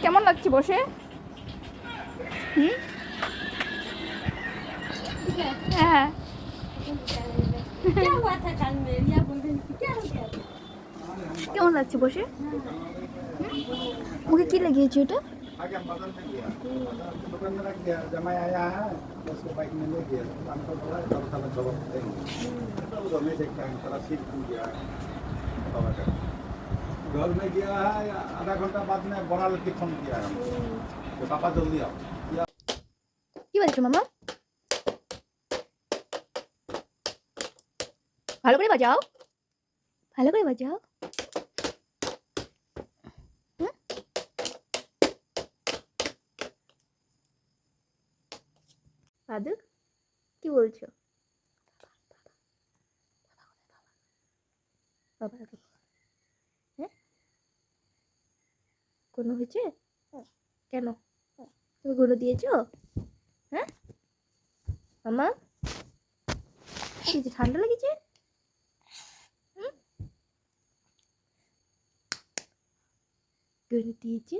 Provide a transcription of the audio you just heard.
কেমন লাগছে বসে? হ্যাঁ। কেমন লাগছে বসে? মুখে কি লাগিয়েছো এটা? आगे हम बाजार में गया दुकान में रख दिया जमाई आया है उसको बाइक में ले गया हमको बोला चलो चलो चलो तो उधर में देखता है थोड़ा सीट टूट गया है घर में गया है आधा घंटा बाद में बड़ा लड़की फोन किया है तो पापा जल्दी आओ কি বলছো মামা? ভালো করে বাজাও, ভালো করে বাজাও। দাদু কি বলছো? বাবা হ্যাঁ কোনো হয়েছে? কেন তুমি গুলো দিয়েছো? হ্যাঁ মামা কি যে ঠান্ডা লেগেছে? গুলো দিয়েছো?